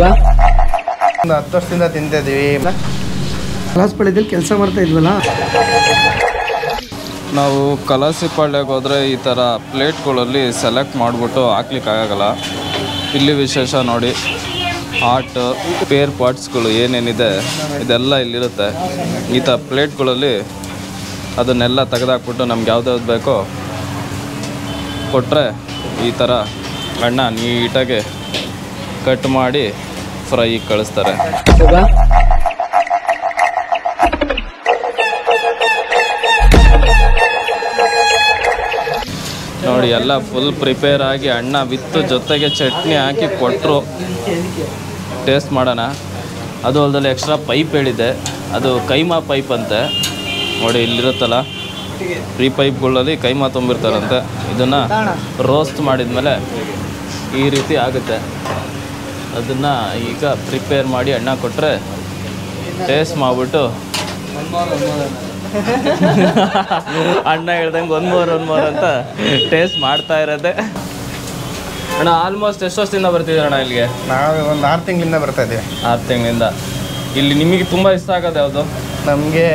ಒಂದು 10 ವರ್ಷದಿಂದ ತಿಂತಿದ್ದೀವಿ. ಕಲಾಸಪಾಳ್ಯದಲ್ಲಿ ಕೆಲಸ ಮಾಡ್ತಾ ಇದ್ವಲ್ಲ, ನಾವು ಕಲಾಸಿಪಾಳ್ಯಕ್ಕೆ ಹೋದರೆ ಈ ಥರ ಪ್ಲೇಟ್ಗಳಲ್ಲಿ ಸೆಲೆಕ್ಟ್ ಮಾಡಿಬಿಟ್ಟು ಹಾಕ್ಲಿಕ್ಕಾಗಲ್ಲ. ಇಲ್ಲಿ ವಿಶೇಷ ನೋಡಿ, ಆರ್ಟ್ ಪೇರ್ ಪಾರ್ಟ್ಸ್ಗಳು ಏನೇನಿದೆ ಇದೆಲ್ಲ ಇಲ್ಲಿರುತ್ತೆ. ಈ ಥರ ಪ್ಲೇಟ್ಗಳಲ್ಲಿ ಅದನ್ನೆಲ್ಲ ತೆಗೆದಾಕ್ಬಿಟ್ಟು ನಮ್ಗೆ ಯಾವ್ದಾವ್ದು ಬೇಕೋ ಕೊಟ್ಟರೆ ಈ ಥರ ಅಣ್ಣ ನೀಟಾಗಿ ಕಟ್ ಮಾಡಿ ಫ್ರೈ ಕಳಿಸ್ತಾರೆ. ನೋಡಿ ಎಲ್ಲ ಫುಲ್ ಪ್ರಿಪೇರ್ ಆಗಿ ಅಣ್ಣ ವಿತ್ತು ಜೊತೆಗೆ ಚಟ್ನಿ ಹಾಕಿ ಕೊಟ್ಟರು. ಟೇಸ್ಟ್ ಮಾಡೋಣ. ಅದು ಅಲ್ಲದೆ ಎಕ್ಸ್ಟ್ರಾ ಪೈಪ್ ಹೇಳಿದೆ, ಅದು ಕೈಮಾ ಪೈಪ್ ಅಂತೆ. ನೋಡಿ ಇಲ್ಲಿರುತ್ತಲ್ಲ, ಈ ಪೈಪ್ಗಳಲ್ಲಿ ಕೈಮಾ ತುಂಬಿರ್ತಾರಂತೆ. ಇದನ್ನು ರೋಸ್ಟ್ ಮಾಡಿದ್ಮೇಲೆ ಈ ರೀತಿ ಆಗುತ್ತೆ. ಅದನ್ನು ಈಗ ಪ್ರಿಪೇರ್ ಮಾಡಿ ಅಣ್ಣ ಕೊಟ್ಟರೆ ಟೇಸ್ಟ್ ಮಾಡಿಬಿಟ್ಟು ಅಣ್ಣ ಹೇಳ್ದಂಗೆ ಒಂದು ಮೋರ್ ಅಂತ ಟೇಸ್ಟ್ ಮಾಡ್ತಾ ಇರೋದೆ. ಅಣ್ಣ ಆಲ್ಮೋಸ್ಟ್ ಎಷ್ಟು ವರ್ಷದಿಂದ ಬರ್ತಿದ್ದೀರ ಅಣ್ಣ ಇಲ್ಲಿಗೆ? ನಾವು ಒಂದು 6 ತಿಂಗಳಿಂದ ಬರ್ತಾ ಇದ್ದೀವಿ. 6 ತಿಂಗಳಿಂದ. ಇಲ್ಲಿ ನಿಮಗೆ ತುಂಬ ಇಷ್ಟ ಆಗೋದು ಯಾವುದು? ನಮಗೆ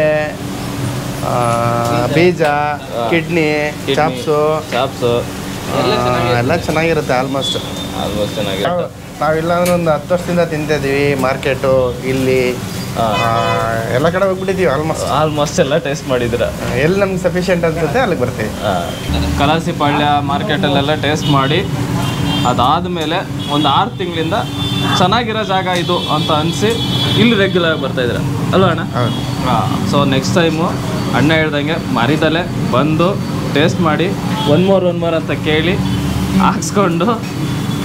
ಬೀಜ, ಕಿಡ್ನಿ, ಚಾಪ್ಸು ಎಲ್ಲ ಚೆನ್ನಾಗಿರುತ್ತೆ. ಆಲ್ಮೋಸ್ಟ್ ಚೆನ್ನಾಗಿರುತ್ತೆ. ನಾವಿಲ್ಲ ಅಂದ್ರೆ ಒಂದು 10 ವರ್ಷದಿಂದ ತಿಂತಿದ್ದೀವಿ. ಮಾರ್ಕೆಟು ಇಲ್ಲಿ ಎಲ್ಲ ಕಡೆ ಹೋಗ್ಬಿಟ್ಟಿದ್ದೀವಿ. ಆಲ್ಮೋಸ್ಟ್ ಎಲ್ಲ ಟೇಸ್ಟ್ ಮಾಡಿದ್ದೀರ. ಎಲ್ಲಿ ನಮ್ಗೆ ಸಫಿಷಿಯೆಂಟ್ ಅನ್ಸುತ್ತೆ ಅಲ್ಲಿಗೆ ಬರ್ತೀವಿ. ಕಲಾಸಿಪಾಳ್ಯ ಮಾರ್ಕೆಟಲ್ಲೆಲ್ಲ ಟೇಸ್ಟ್ ಮಾಡಿ ಅದಾದಮೇಲೆ ಒಂದು 6 ತಿಂಗಳಿಂದ ಚೆನ್ನಾಗಿರೋ ಜಾಗ ಇದು ಅಂತ ಅನಿಸಿ ಇಲ್ಲಿ ರೆಗ್ಯುಲರ್ ಬರ್ತಾಯಿದ್ದೀರ ಅಲ್ವಾ ಅಣ್ಣ? ಹಾಂ. ಸೊ ನೆಕ್ಸ್ಟ್ ಟೈಮು ಅಣ್ಣ ಹೇಳ್ದಂಗೆ ಮರಿದಲ್ಲೇ ಬಂದು ಟೇಸ್ಟ್ ಮಾಡಿ ಒನ್ ಮೋರ್ ಅಂತ ಕೇಳಿ ಹಾಕ್ಸ್ಕೊಂಡು,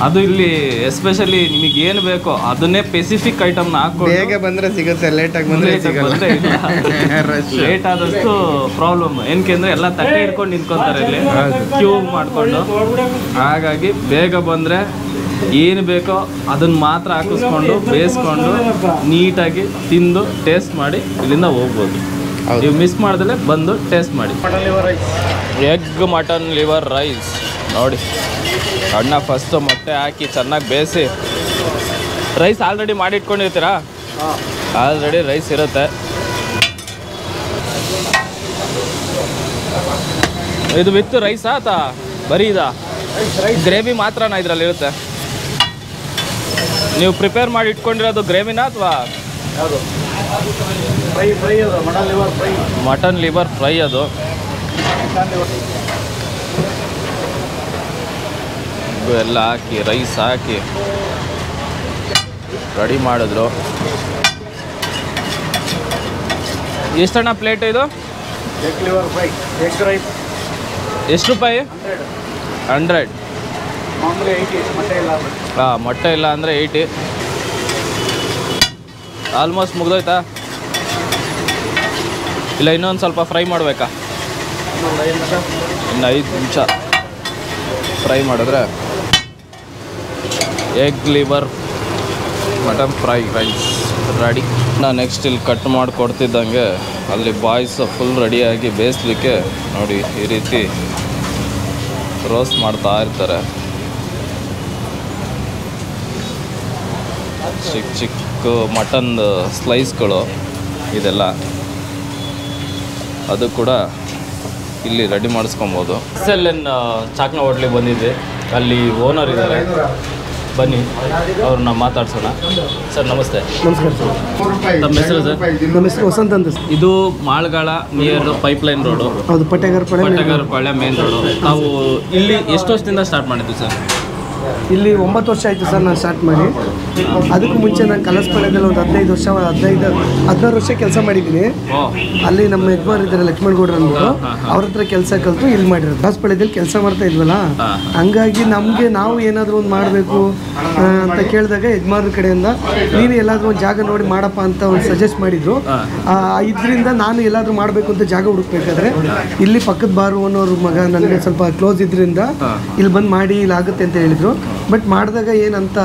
ಅದು ಇಲ್ಲಿ ಎಸ್ಪೆಷಲಿ ನಿಮಗೆ ಏನು ಬೇಕೋ ಅದನ್ನೇ ಸ್ಪೆಸಿಫಿಕ್ ಐಟಮ್ನ ಹಾಕ್ಕೊಂಡು ಬೇಗ ಬಂದರೆ ಸಿಗುತ್ತೆ, ಲೇಟಾಗಿ ಬಂದರೆ ಲೇಟ್ ಆದಷ್ಟು ಪ್ರಾಬ್ಲಮ್. ಏನಕ್ಕೆ ಅಂದರೆ ಎಲ್ಲ ತಟ್ಟೆ ಹಿಡ್ಕೊಂಡು ನಿಂತ್ಕೊತಾರೆ ಇಲ್ಲಿ ಕ್ಯೂ ಮಾಡಿಕೊಂಡು. ಹಾಗಾಗಿ ಬೇಗ ಬಂದರೆ ಏನು ಬೇಕೋ ಅದನ್ನು ಮಾತ್ರ ಹಾಕಿಸ್ಕೊಂಡು ಬೇಯಿಸ್ಕೊಂಡು ನೀಟಾಗಿ ತಿಂದು ಟೇಸ್ಟ್ ಮಾಡಿ ಇಲ್ಲಿಂದ ಹೋಗ್ಬೋದು. ನೀವು ಮಿಸ್ ಮಾಡ್ದಲೇ ಬಂದು ಟೇಸ್ಟ್ ಮಾಡಿ. ಎಗ್ ಮಟನ್ ಲಿವರ್ ರೈಸ್ ನೋಡಿ, ಅಣ್ಣ ಫಸ್ಟು ಮೊಟ್ಟೆ ಹಾಕಿ ಚೆನ್ನಾಗಿ ಬೇಯಿಸಿ, ರೈಸ್ ಆಲ್ರೆಡಿ ಮಾಡಿ ಇಟ್ಕೊಂಡಿರ್ತೀರಾ? ಆಲ್ರೆಡಿ ರೈಸ್ ಇರುತ್ತೆ. ಇದು ವಿತ್ ರೈಸಾ ಅಥವಾ ಬರೀ ಇದಾ? ಗ್ರೇವಿ ಮಾತ್ರನಾ ಇದರಲ್ಲಿ ಇರುತ್ತೆ? ನೀವು ಪ್ರಿಪೇರ್ ಮಾಡಿ ಇಟ್ಕೊಂಡಿರೋದು ಗ್ರೇವಿನಾ ಅಥವಾ ಮಟನ್ ಲಿವರ್ ಫ್ರೈ? ಅದು ಎಲ್ಲ ಹಾಕಿ ರೈಸ್ ಹಾಕಿ ರೆಡಿ ಮಾಡಿದ್ರು. ಎಷ್ಟಣ್ಣ ಪ್ಲೇಟ್ ಇದು? Egg liver fry, egg rice ಎಷ್ಟು ರೂಪಾಯಿ? 100. ಮಾಮೂಲಿ 80. ಮೊಟ್ಟೆ ಇಲ್ಲ ಅಂದರೆ 80. ಆಲ್ಮೋಸ್ಟ್ ಮುಗ್ದೋಯ್ತಾ? ಇಲ್ಲ ಇನ್ನೊಂದು ಸ್ವಲ್ಪ ಫ್ರೈ ಮಾಡಬೇಕಾ? ಇನ್ನು 5 ನಿಮಿಷ ಫ್ರೈ ಮಾಡಿದ್ರೆ egg liver mutton fry rice ready. ನಾನು ನೆಕ್ಸ್ಟ್ ಇಲ್ಲಿ ಕಟ್ ಮಾಡಿ ಕೊಡ್ತಿದ್ದಂಗೆ ಅಲ್ಲಿ ಬಾಯ್ಸ್ ಫುಲ್ ರೆಡಿಯಾಗಿ ಬೇಯಿಸ್ಲಿಕ್ಕೆ ನೋಡಿ ಈ ರೀತಿ ರೋಸ್ಟ್ ಮಾಡ್ತಾ ಇರ್ತಾರೆ. ಚಿಕ್ಕ ಚಿಕ್ಕ ಮಟನ್ ಸ್ಲೈಸ್ಗಳು ಇದೆಲ್ಲ, ಅದು ಕೂಡ ಇಲ್ಲಿ ರೆಡಿ ಮಾಡಿಸ್ಕೊಬೋದು. SLN ಚಾಕ್ನ ಹೋಟ್ಲಿಗೆ ಬಂದಿದ್ದೆ. ಅಲ್ಲಿ ಓನರ್ ಇದ್ದಾರೆ, ಬನ್ನಿ ಅವ್ರನ್ನ ಮಾತಾಡ್ಸೋಣ. ಸರ್ ನಮಸ್ತೆ. ನಮಸ್ಕಾರ ಸರ್. ತಮ್ಮ ಹೆಸರು ಸರ್? ನಮ್ಮ ಹೆಸರು ವಸಂತ್ ಅಂತ ಸರ್. ಇದು ಮಾಳ್ಗಾಳ ನಿಯರ್ ಪೈಪ್ಲೈನ್ ರೋಡು. ಹೌದು, ಪಟ್ಟೆಗಾರಪಾಳ್ಯ ಮೇನ್ ರೋಡು. ನಾವು ಇಲ್ಲಿ ಎಷ್ಟು ವರ್ಷದಿಂದ ಸ್ಟಾರ್ಟ್ ಮಾಡಿದ್ವಿ ಸರ್? ಇಲ್ಲಿ 9 ವರ್ಷ ಆಯಿತು ಸರ್ ನಾನು ಸ್ಟಾರ್ಟ್ ಮಾಡಿ. ಅದಕ್ಕೂ ಮುಂಚೆ ನಾನು ಕಲಾಸಪಾಳ್ಯದಲ್ಲಿ ಒಂದು 16 ವರ್ಷ ಕೆಲಸ ಮಾಡಿದ್ದೀನಿ. ಅಲ್ಲಿ ನಮ್ಮ ಯಜಮಾನ್ ಇದ್ದಾರೆ ಲಕ್ಷ್ಮಣಗೌಡ್ರು ಅಂದ್ಬಿಟ್ಟು, ಅವ್ರ ಹತ್ರ ಕೆಲಸ ಕಲಿತು ಇಲ್ಲಿ ಮಾಡಿರೋದು. ಕಲಾಸಪಾಳ್ಯದಲ್ಲಿ ಕೆಲಸ ಮಾಡ್ತಾ ಇದ್ವಲ್ಲ, ಹಂಗಾಗಿ ನಾವು ಏನಾದರೂ ಒಂದು ಮಾಡಬೇಕು ಅಂತ ಕೇಳಿದಾಗ ಯಜಮಾನ್ರ ಕಡೆಯಿಂದ ನೀನು ಎಲ್ಲಾದರೂ ಒಂದು ಜಾಗ ನೋಡಿ ಮಾಡಪ್ಪ ಅಂತ ಒಂದು ಸಜೆಸ್ಟ್ ಮಾಡಿದ್ರು. ಇದರಿಂದ ನಾನು ಎಲ್ಲಾದರೂ ಮಾಡಬೇಕು ಅಂತ ಜಾಗ ಹುಡುಕ್ಬೇಕಾದ್ರೆ ಇಲ್ಲಿ ಪಕ್ಕದ ಬಾರು ಅನ್ನೋರು ಮಗ ನನಗೆ ಸ್ವಲ್ಪ ಕ್ಲೋಸ್ ಇದ್ರಿಂದ ಇಲ್ಲಿ ಬಂದು ಮಾಡಿ ಇಲ್ಲಿ ಆಗುತ್ತೆ ಅಂತ ಹೇಳಿದ್ರು. ಬಟ್ ಮಾಡಿದಾಗ ಏನಂತ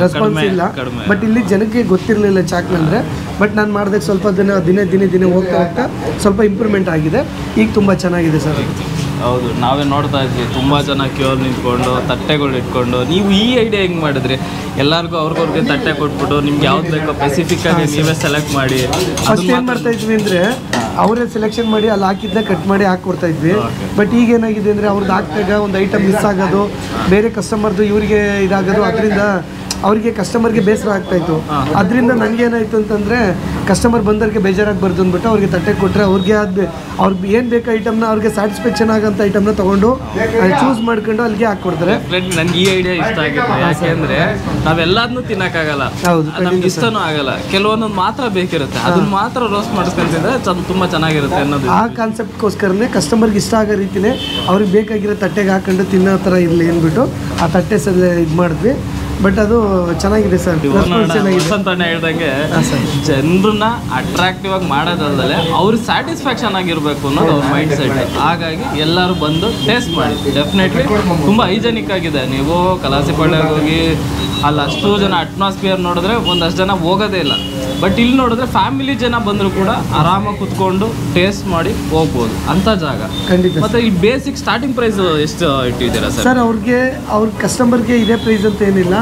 ರೆಸ್ಪಾನ್ಸ್ ಇಲ್ಲ. ಬಟ್ ಇಲ್ಲಿ ಜನಕ್ಕೆ ಗೊತ್ತಿರಲಿಲ್ಲ ಚಾಕ್ನಂದರೆ. ಬಟ್ ನಾನು ಮಾಡಿದಾಗ ಸ್ವಲ್ಪ ದಿನ ಹೋಗ್ತಾ ಸ್ವಲ್ಪ ಇಂಪ್ರೂವ್ಮೆಂಟ್ ಆಗಿದೆ. ಈಗ ತುಂಬ ಚೆನ್ನಾಗಿದೆ ಸರ್. ಹೌದು, ನಾವೇ ನೋಡ್ತಾ ಇದ್ವಿ ತುಂಬ ಜನ ಕ್ಯೂರ್ ನಿಂತ್ಕೊಂಡು ತಟ್ಟೆಗಳು ಇಟ್ಕೊಂಡು. ನೀವು ಈ ಐಡಿಯಾ ಹೆಂಗೆ ಮಾಡಿದ್ರಿ? ಎಲ್ಲರಿಗೂ ಅವ್ರಿಗವ್ರಿಗೆ ತಟ್ಟೆ ಕೊಟ್ಬಿಟ್ಟು ನಿಮ್ಗೆ ಯಾವ್ದು ಬೇಕೋ ಸ್ಪೆಸಿಫಿಕ್ ಆಗಿ ನೀವೇ ಸೆಲೆಕ್ಟ್ ಮಾಡಿ. ಫಸ್ಟ್ ಏನು ಮಾಡ್ತಾ ಇದ್ವಿ ಅಂದರೆ ಅವರೇ ಸೆಲೆಕ್ಷನ್ ಮಾಡಿ ಅಲ್ಲಿ ಹಾಕಿದ್ದ ಕಟ್ ಮಾಡಿ ಹಾಕ್ಕೊಡ್ತಾ ಇದ್ವಿ. ಬಟ್ ಈಗ ಏನಾಗಿದೆ ಅಂದರೆ ಅವ್ರದ್ದು ಹಾಕಿದಾಗ ಒಂದು ಐಟಮ್ ಮಿಸ್ ಆಗೋದು, ಬೇರೆ ಕಸ್ಟಮರ್ದು ಇವರಿಗೆ ಇದಾಗೋದು, ಅದರಿಂದ ಅವರಿಗೆ ಕಸ್ಟಮರ್ಗೆ ಬೇಸರ ಆಗ್ತಾಯಿತ್ತು. ಅದರಿಂದ ನನಗೆ ಏನಾಯಿತು ಅಂತಂದರೆ ಕಸ್ಟಮರ್ ಬಂದವ್ರಿಗೆ ಬೇಜಾರಾಗಬಾರ್ದು ಅಂದ್ಬಿಟ್ಟು ಅವ್ರಿಗೆ ತಟ್ಟೆ ಕೊಟ್ಟರೆ ಅವ್ರಿಗೆ ಅವ್ರಿಗೆ ಏನು ಬೇಕು ಐಟಮ್ನ ಅವ್ರಿಗೆ ಸ್ಯಾಟಿಸ್ಫ್ಯಾಕ್ಷನ್ ಆಗೋಂಥ ಐಟಮ್ನ ತೊಗೊಂಡು ಚೂಸ್ ಮಾಡ್ಕೊಂಡು ಅಲ್ಲಿಗೆ ಹಾಕ್ಕೊಡ್ತಾರೆ. ನನಗೆ ಈ ಐಡಿಯಾ ಇಷ್ಟ ಆಗಿದೆ. ಯಾಕೆಂದರೆ ನಾವೆಲ್ಲದನ್ನೂ ತಿನ್ನೋಕ್ಕಾಗಲ್ಲ, ಹೌದು, ನಮ್ಗೆ ಇಷ್ಟನೂ ಆಗಲ್ಲ. ಕೆಲವೊಂದೊಂದು ಮಾತ್ರ ಬೇಕಿರುತ್ತೆ, ಅದನ್ನ ಮಾತ್ರ ರೋಸ್ಟ್ ಮಾಡಿಸ್ಕೊಂತಿದ್ರೆ ತುಂಬ ಚೆನ್ನಾಗಿರುತ್ತೆ ಅನ್ನೋದು. ಆ ಕಾನ್ಸೆಪ್ಟ್ಗೋಸ್ಕರನೇ ಕಸ್ಟಮರ್ಗೆ ಇಷ್ಟ ಆಗೋ ರೀತಿಯೇ ಅವ್ರಿಗೆ ಬೇಕಾಗಿರೋ ತಟ್ಟೆಗೆ ಹಾಕೊಂಡು ತಿನ್ನೋ ಥರ ಇರಲಿ ಅಂದ್ಬಿಟ್ಟು ಆ ತಟ್ಟೆ ಇದು ಮಾಡಿದ್ವಿ. ಬಟ್ ಅದು ಚೆನ್ನಾಗಿದೆ ಸರ್. ಅಂತಾನೆ ಹೇಳ್ದಂಗೆ ಜನರನ್ನ ಅಟ್ರಾಕ್ಟಿವ್ ಆಗಿ ಮಾಡೋದಲ್ಲದೆ ಅವ್ರಿಗೆ ಸ್ಯಾಟಿಸ್ಫ್ಯಾಕ್ಷನ್ ಆಗಿರ್ಬೇಕು ಅನ್ನೋದು ಅವ್ರ ಮೈಂಡ್ ಸೆಟ್. ಹಾಗಾಗಿ ಎಲ್ಲರೂ ಬಂದು ಟೇಸ್ಟ್ ಮಾಡಿ. ಡೆಫಿನೆಟ್ಲಿ ತುಂಬ ಹೈಜೆನಿಕ್ ಆಗಿದೆ. ನೀವು ಕಲಾಸಿಪಾಳ್ಯಕ್ಕೆ ಹೋಗಿ ಅಲ್ಲಿ ಅಷ್ಟು ಜನ ಅಟ್ಮಾಸ್ಫಿಯರ್ ನೋಡಿದ್ರೆ ಒಂದಷ್ಟು ಜನ ಹೋಗೋದೇ ಇಲ್ಲ. ಬಟ್ ಇಲ್ಲಿ ನೋಡಿದ್ರೆ ಫ್ಯಾಮಿಲಿ ಜನ ಬಂದರೂ ಕೂಡ ಆರಾಮಾಗಿ ಕುತ್ಕೊಂಡು ಟೇಸ್ಟ್ ಮಾಡಿ ಹೋಗ್ಬೋದು ಅಂತ ಜಾಗ. ಖಂಡಿತ. ಮತ್ತೆ ಈ ಬೇಸಿಕ್ ಸ್ಟಾರ್ಟಿಂಗ್ ಪ್ರೈಸ್ ಎಷ್ಟು ಇಟ್ಟಿದ್ದೀರಾ ಸರ್? ಅವ್ರ ಕಸ್ಟಮರ್ಗೆ ಇದೇ ಪ್ರೈಸ್ ಅಂತ ಏನಿಲ್ಲ.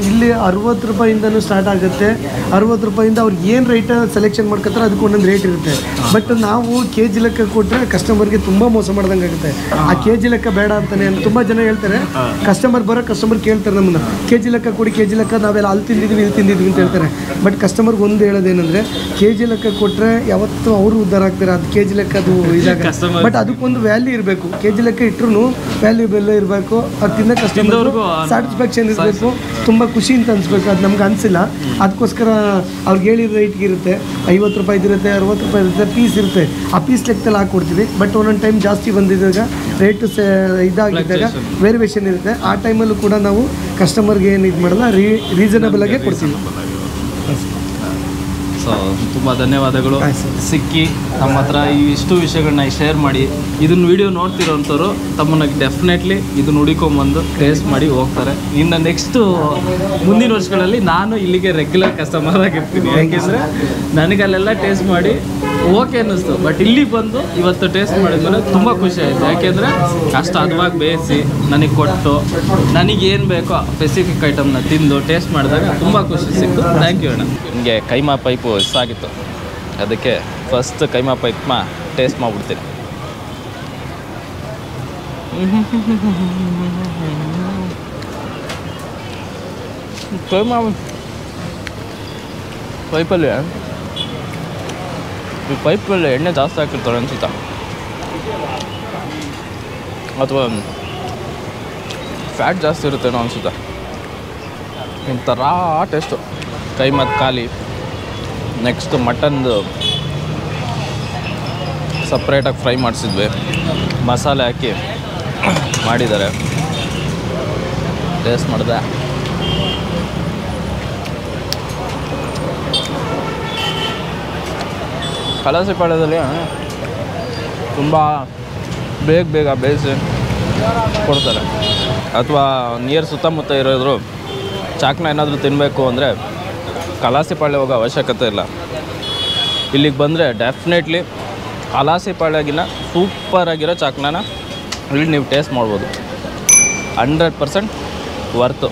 ಇಲ್ಲಿ 60 ರೂಪಾಯಿಂದನೂ ಸ್ಟಾರ್ಟ್ ಆಗುತ್ತೆ. 60 ರೂಪಾಯಿಂದ ಅವ್ರಿಗೆ ಏನು ರೇಟ್ ಸೆಲೆಕ್ಷನ್ ಮಾಡ್ಕೊತಾರೆ ಅದಕ್ಕೆ ಒಂದೊಂದು ರೇಟ್ ಇರುತ್ತೆ. ಬಟ್ ನಾವು KG ಲೆಕ್ಕ ಕೊಟ್ಟರೆ ಕಸ್ಟಮರ್ಗೆ ತುಂಬ ಮೋಸ ಮಾಡ್ದಂಗೆ ಆಗುತ್ತೆ. ಆ KG ಲೆಕ್ಕ ಬೇಡ ಅಂತಾನೆ ತುಂಬ ಜನ ಹೇಳ್ತಾರೆ. ಕಸ್ಟಮರ್ ಕೇಳ್ತಾರೆ ನಮ್ಮನ್ನ, KG ಲೆಕ್ಕ ಕೊಡಿ, KG ಲೆಕ್ಕ ನಾವೆಲ್ಲ ಅಲ್ಲಿ ತಿಂದಿದ್ವಿ ಇಲ್ಲಿ ತಿಂದಿದ್ವಿ ಅಂತ ಹೇಳ್ತಾರೆ. ಬಟ್ ಕಸ್ಟಮರ್ಗೆ ಒಂದು ಹೇಳೋದೇನೆಂದರೆ KG ಲೆಕ್ಕ ಕೊಟ್ಟರೆ ಯಾವತ್ತೂ ಅವರು ಉದ್ಧಾರ ಆಗ್ತಾರೆ. ಅದು KG ಲೆಕ್ಕ ಅದು ಇದಾಗ, ಬಟ್ ಅದಕ್ಕೊಂದು ವ್ಯಾಲ್ಯೂ ಇರಬೇಕು. KG ಲೆಕ್ಕ ಇಟ್ಟರು ವ್ಯಾಲ್ಯೂಬೆಲ್ಲ ಇರಬೇಕು. ಅದು ತಿನ್ನೋ ಕಸ್ಟಮರ್ಗೂ ಸ್ಯಾಟಿಸ್ಫ್ಯಾಕ್ಷನ್ ಇರಬೇಕು, ತುಂಬ ಖುಷಿ ಅಂತ ಅನಿಸ್ಬೇಕು. ಅದು ನಮ್ಗೆ ಅನಿಸಿಲ್ಲ. ಅದಕ್ಕೋಸ್ಕರ ಅವ್ರಿಗೆ ಹೇಳಿದ ರೇಟ್ಗೆ ಇರುತ್ತೆ. 50 ರೂಪಾಯಿದು ಇರುತ್ತೆ, 60 ರೂಪಾಯಿ ಇರುತ್ತೆ, ಪೀಸ್ ಇರುತ್ತೆ. ಆ ಪೀಸ್ ಲೆಕ್ಕದಲ್ಲಿ ಹಾಕ್ಕೊಡ್ತೀವಿ. ಬಟ್ ಒಂದೊಂದು ಟೈಮ್ ಜಾಸ್ತಿ ಬಂದಿದ್ದಾಗ ರೇಟು ಇದಾಗಿದ್ದಾಗ ವೇರಿಯೇಷನ್ ಇರುತ್ತೆ. ಆ ಟೈಮಲ್ಲೂ ಕೂಡ ನಾವು ಕಸ್ಟಮರ್ಗೆ ಏನು ಇದು ಮಾಡಲ್ಲ, ರೀಸನಬಲ್ ಆಗೇ ಕೊಡ್ತೀವಿ. ಸೊ ತುಂಬ ಧನ್ಯವಾದಗಳು. ಸಿಕ್ಕಿ ನಮ್ಮ ಹತ್ರ ಇಷ್ಟು ವಿಷಯಗಳನ್ನ ಶೇರ್ ಮಾಡಿ ಇದನ್ನ ವಿಡಿಯೋ ನೋಡ್ತಿರೋಂಥವ್ರು ತಮ್ಮನ್ನ ಡೆಫಿನೆಟ್ಲಿ ಇದನ್ನ ಹುಡುಕೊಂಬಂದು ಟೇಸ್ಟ್ ಮಾಡಿ ಹೋಗ್ತಾರೆ. ಇನ್ನು ನೆಕ್ಸ್ಟು ಮುಂದಿನ ವರ್ಷಗಳಲ್ಲಿ ನಾನು ಇಲ್ಲಿಗೆ ರೆಗ್ಯುಲರ್ ಕಸ್ಟಮರ್ ಆಗಿರ್ತೀನಿ. ಯಾಕೆಂದರೆ ನನಗೆ ಅಲ್ಲೆಲ್ಲ ಟೇಸ್ಟ್ ಮಾಡಿ ಓಕೆ ಅನ್ನಿಸ್ತು. ಬಟ್ ಇಲ್ಲಿ ಬಂದು ಇವತ್ತು ಟೇಸ್ಟ್ ಮಾಡಿದ್ಮೇಲೆ ತುಂಬ ಖುಷಿ ಆಯಿತು. ಯಾಕೆಂದರೆ ಅಷ್ಟು ಹದವಾಗಿ ಬೇಯಿಸಿ ನನಗೆ ಕೊಟ್ಟು ನನಗೇನು ಬೇಕೋ ಸ್ಪೆಸಿಫಿಕ್ ಐಟಮ್ನ ತಿಂದು ಟೇಸ್ಟ್ ಮಾಡಿದಾಗ ತುಂಬ ಖುಷಿ ಸಿಕ್ತು. ಥ್ಯಾಂಕ್ ಯು ಅಣ್ಣ. ನಿಮಗೆ ಕೈಮಾ ಪೈಪು ಇಷ್ಟ ಆಗಿತ್ತು, ಅದಕ್ಕೆ ಫಸ್ಟ್ ಕೈಮಾ ಪೈಪ್ನ ಟೇಸ್ಟ್ ಮಾಡಿಬಿಡ್ತೀನಿ. ಕೈಮಾ ಪೈಪಲ್ಲಿ ಈ ಪೈಪಲ್ಲಿ ಎಣ್ಣೆ ಜಾಸ್ತಿ ಹಾಕಿರ್ತಾರೆ ಅನ್ಸುತ್ತಾ, ಅಥವಾ ಫ್ಯಾಟ್ ಜಾಸ್ತಿ ಇರುತ್ತೇನೋ ಅನಿಸುತ್ತೆ. ಒಂಥರ ಟೇಸ್ಟು. ಕೈಮಾ ಖಾಲಿ. ನೆಕ್ಸ್ಟು ಮಟನ್ದು ಸಪ್ರೇಟಾಗಿ ಫ್ರೈ ಮಾಡಿಸಿದ್ವಿ, ಮಸಾಲೆ ಹಾಕಿ ಮಾಡಿದ್ದಾರೆ. ಟೇಸ್ಟ್ ಮಾಡಿದೆ. ಕಲಾಸಿಪಾಳ್ಯದಲ್ಲಿ ತುಂಬ ಬೇಗ ಬೇಯಿಸಿ ಕೊಡ್ತಾರೆ. ಅಥವಾ ನಿಯರ್ ಸುತ್ತಮುತ್ತ ಇರೋದ್ರು ಚಾಕ್ನ ಏನಾದರೂ ತಿನ್ನಬೇಕು ಅಂದರೆ ಕಲಾಸಿಪಾಳ್ಯ ಹೋಗೋ ಅವಶ್ಯಕತೆ ಇಲ್ಲ. ಇಲ್ಲಿಗೆ ಬಂದರೆ ಡೆಫಿನೆಟ್ಲಿ ಕಲಾಸಿಪಾಳ್ಯಗಿನ ಸೂಪರಾಗಿರೋ ಚಾಕ್ನ ಇಲ್ಲಿ ನೀವು ಟೇಸ್ಟ್ ಮಾಡ್ಬೋದು. 100% ವರ್ತು.